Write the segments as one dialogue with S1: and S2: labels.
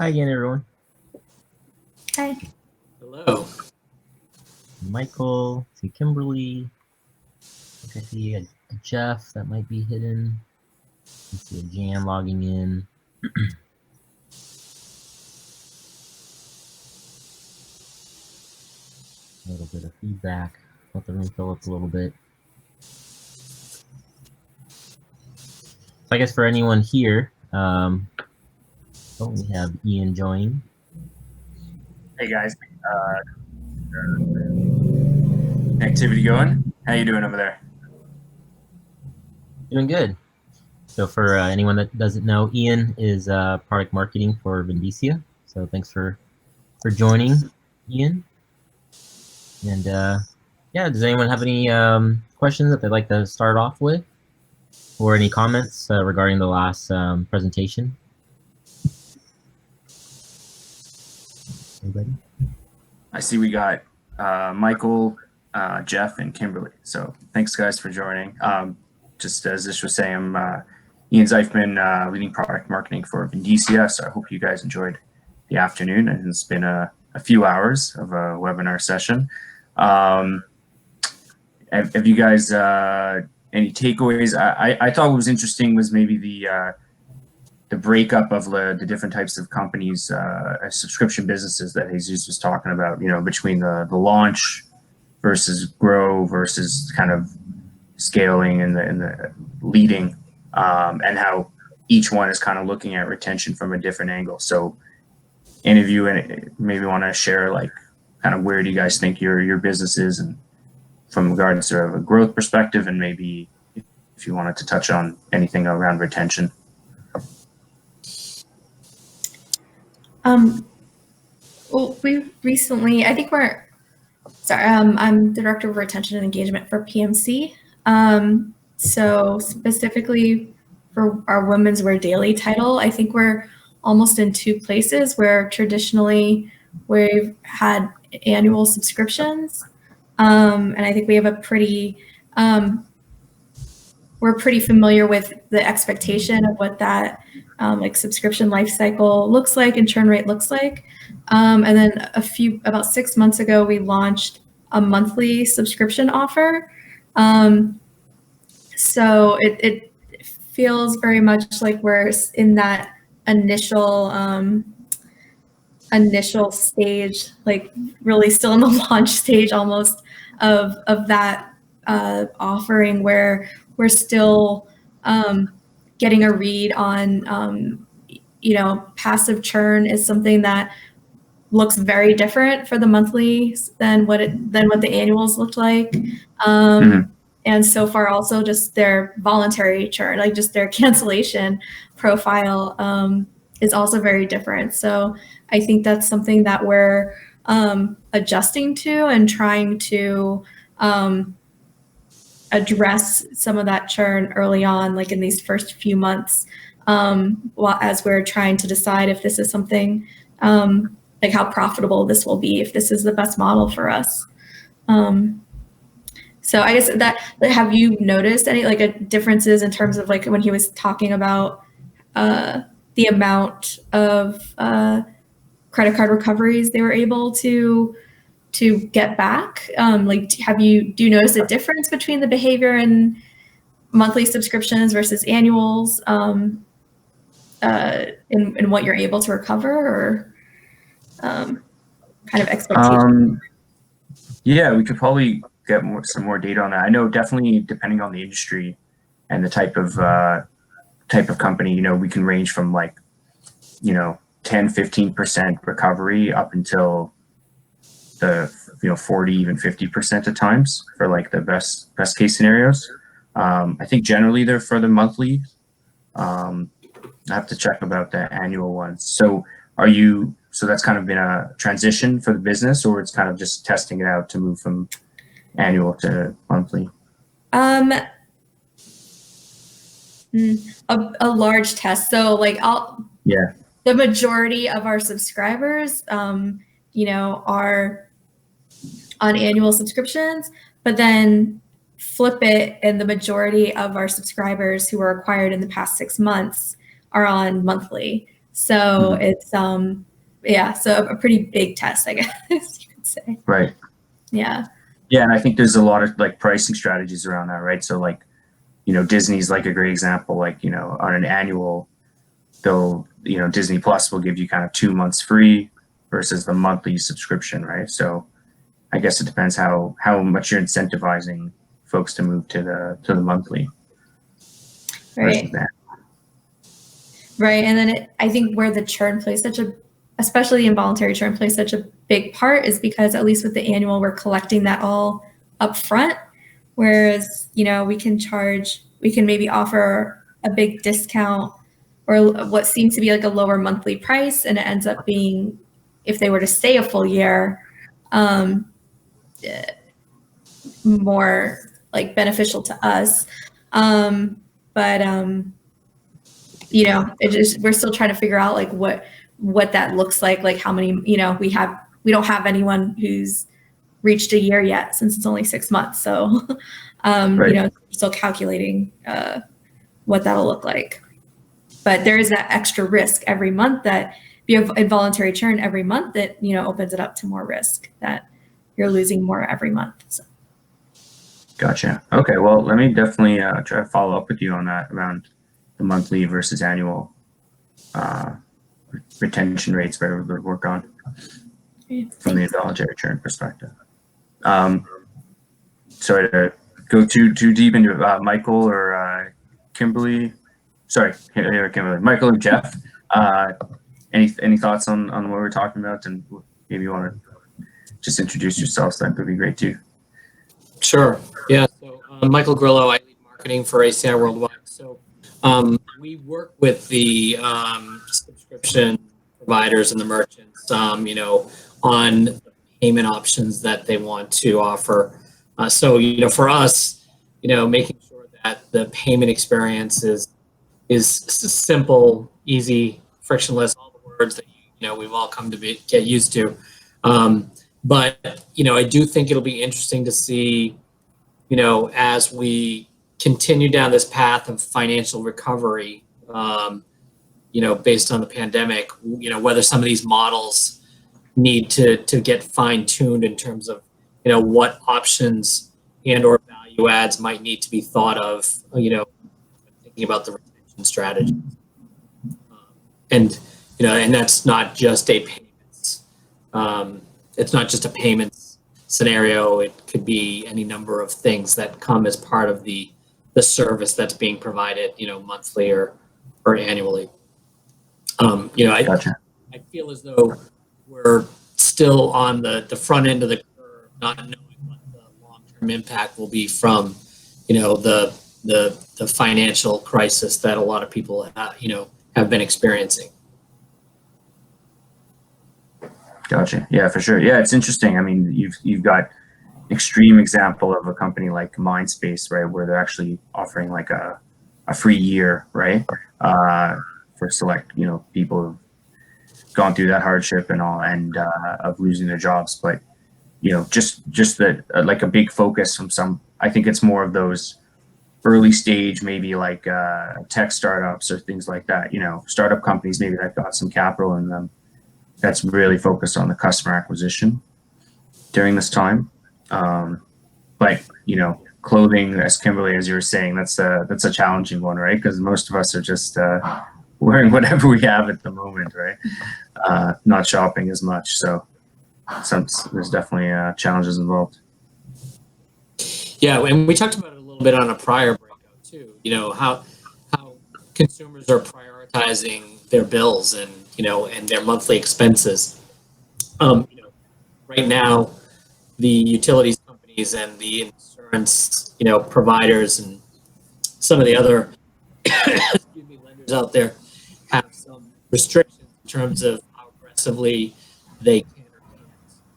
S1: Hi again, everyone.
S2: Hi.
S3: Hello.
S1: Michael, see Kimberly. I see a Jeff that might be hidden. I see a Jan logging in. A little bit of feedback. Let the room fill up a little bit. So I guess for anyone here, we have Ian joining.
S3: Hey guys. Activity going? How you doing over there?
S1: Doing good. So for anyone that doesn't know, Ian is product marketing for Vindicia. So thanks for joining, Ian. And yeah, does anyone have any questions that they'd like to start off with? Or any comments regarding the last presentation? Anybody?
S3: I see we got Michael, Jeff, and Kimberly. So thanks guys for joining. Just as this was saying, I'm Ian Zeifman, leading product marketing for Vindicia. So I hope you guys enjoyed the afternoon, and it's been a few hours of a webinar session. Have you guys any takeaways? I thought what was interesting was maybe the breakup of the different types of companies, subscription businesses that Jesus was talking about, you know, between the launch versus grow versus kind of scaling and the leading, and how each one is kind of looking at retention from a different angle. So any of you maybe want to share, like, kind of where do you guys think your business is, and from regards to a growth perspective, and maybe if you wanted to touch on anything around retention.
S2: Well, we recently, I'm Director of Retention and Engagement for PMC. So specifically for our Women's Wear Daily title, I think we're almost in two places where traditionally we've had annual subscriptions. And I think we have we're pretty familiar with the expectation of what that like subscription life cycle looks like and churn rate looks like. And then about 6 months ago, we launched a monthly subscription offer. So it feels very much like we're in that initial stage, like really still in the launch stage almost of that offering, where we're still getting a read on, passive churn is something that looks very different for the monthly than what the annuals looked like. And so far also just their voluntary churn, like just their cancellation profile is also very different. So I think that's something that we're adjusting to and trying to address some of that churn early on, like in these first few months, as we're trying to decide if this is something, like how profitable this will be, if this is the best model for us. So I guess have you noticed any differences in terms of like when he was talking about the amount of credit card recoveries they were able to get back? Do you notice a difference between the behavior in monthly subscriptions versus annuals in what you're able to recover, or kind of expectations?
S3: Yeah, we could probably get some more data on that. I know definitely depending on the industry and the type of company, you know, we can range from 10-15% recovery up until the 40, even 50% at times for like the best case scenarios. I think generally they're for the monthly. I have to check about the annual ones. So that's kind of been a transition for the business, or it's kind of just testing it out to move from annual to monthly?
S2: A large test. So the majority of our subscribers, are on annual subscriptions, but then flip it, and the majority of our subscribers who were acquired in the past 6 months are on monthly. So it's yeah, so a pretty big test, I guess you could say.
S3: Right.
S2: Yeah.
S3: Yeah, and I think there's a lot of like pricing strategies around that, right? So like, Disney's like a great example. Like, on an annual, they'll, Disney Plus will give you kind of 2 months free versus the monthly subscription, right? So I guess it depends how much you're incentivizing folks to move to the monthly versus
S2: Right.
S3: that.
S2: Right. And then I think where the churn plays especially the involuntary churn plays such a big part is because at least with the annual, we're collecting that all up front. Whereas, we can maybe offer a big discount or what seems to be like a lower monthly price. And it ends up being, if they were to stay a full year, more like beneficial to us. But we're still trying to figure out like what that looks like how many, we don't have anyone who's reached a year yet since it's only 6 months. So,
S3: Right.
S2: still calculating what that'll look like. But there is that extra risk every month that if you have involuntary churn every month, that, opens it up to more risk that you're losing more every month. So.
S3: Gotcha. Okay. Well, let me definitely try to follow up with you on that around the monthly versus annual retention rates where we work on from the involuntary churn perspective. Sorry to go too deep into Michael or Kimberly. Sorry, Kimberly, Michael or Jeff. Any thoughts on what we're talking about, and maybe you want to just introduce yourselves? That would be great too.
S4: Sure. Yeah. So Michael Grillo, I lead marketing for ACI Worldwide. So we work with the subscription providers and the merchants, on the payment options that they want to offer. So for us, making sure that the payment experience is simple, easy, frictionless, all the words that we've all come to get used to. But I do think it'll be interesting to see, as we continue down this path of financial recovery, based on the pandemic, whether some of these models need to get fine tuned in terms of, what options and or value adds might need to be thought of, thinking about the retention strategy. And that's not just a payments. It's not just a payments scenario. It could be any number of things that come as part of the service that's being provided, monthly or annually.
S3: Gotcha.
S4: I feel as though we're still on the front end of the curve, not knowing what the long-term impact will be from, the financial crisis that a lot of people, have been experiencing.
S3: Gotcha. Yeah, for sure. Yeah, it's interesting. I mean, you've got extreme example of a company like Mindspace, right, where they're actually offering like a free year, right, for select people who've gone through that hardship and all, and of losing their jobs. But just that like a big focus from some. I think it's more of those early stage, maybe like tech startups or things like that. Startup companies maybe that got some capital in them. That's really focused on the customer acquisition during this time. But clothing, as Kimberly, as you were saying, that's a challenging one, right? Because most of us are just wearing whatever we have at the moment, right? Not shopping as much. So there's definitely challenges involved.
S4: Yeah, and we talked about it a little bit on a prior breakout too. How consumers are prioritizing their bills and and their monthly expenses. Right now, the utilities companies and the insurance providers and some of the other lenders out there have some restrictions in terms of how aggressively they can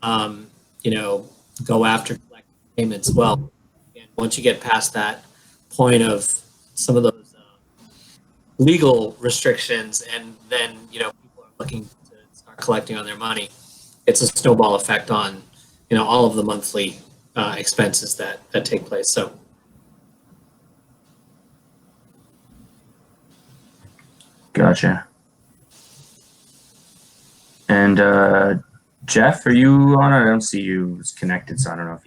S4: or can't go after collecting payments. Well, and once you get past that point of some of those legal restrictions, and then people are looking to start collecting on their money, it's a snowball effect on all of the monthly expenses that take place. So
S3: Gotcha. And Jeff, are you on? I don't see you connected, so I don't know if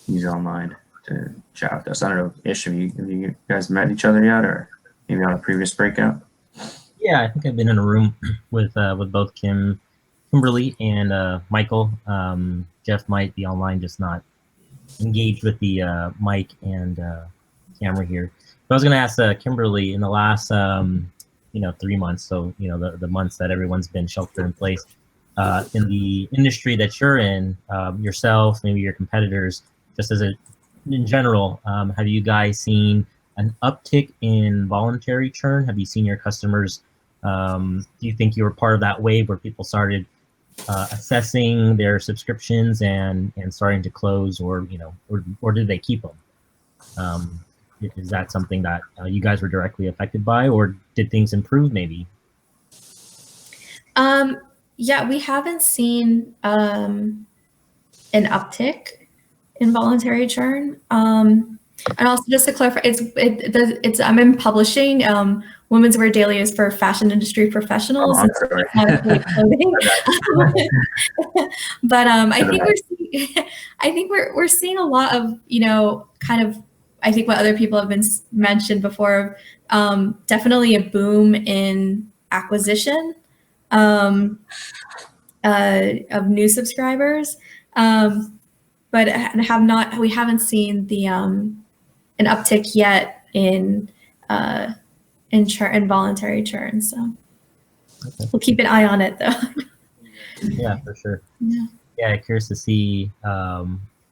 S3: he's online to chat with us. I don't know, Ish, have you guys met each other yet, or maybe on a previous breakout?
S1: Yeah, I think I've been in a room with both Kimberly and Michael. Jeff might be online, just not engaged with the mic and camera here. But I was going to ask Kimberly, in the last 3 months, so the months that everyone's been sheltered in place, in the industry that you're in, yourself, maybe your competitors, just in general, have you guys seen an uptick in voluntary churn? Have you seen your customers? Do you think you were part of that wave where people started assessing their subscriptions and starting to close, or did they keep them? Is that something that you guys were directly affected by, or did things improve maybe?
S2: Yeah, we haven't seen an uptick in voluntary churn. And also, just to clarify, it's I'm in publishing. Women's Wear Daily is for fashion industry professionals.
S3: Oh, I'm sorry.
S2: But I think we're seeing a lot of kind of, I think what other people have been mentioned before. Definitely a boom in acquisition of new subscribers, but we haven't seen the an uptick yet in voluntary churn. So we'll keep an eye on it, though.
S1: Yeah, for sure.
S2: Yeah,
S1: Curious to see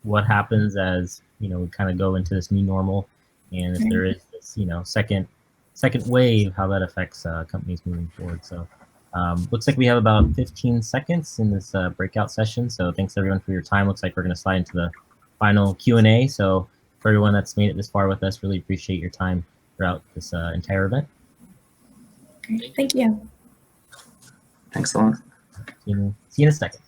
S1: what happens as we kind of go into this new normal, and if there is this second wave, how that affects companies moving forward. So looks like we have about 15 seconds in this breakout session. So thanks everyone for your time. Looks like we're going to slide into the final Q&A. So for everyone that's made it this far with us, really appreciate your time throughout this entire event.
S2: Great. Thank you.
S3: Thanks a lot.
S1: See you in a second.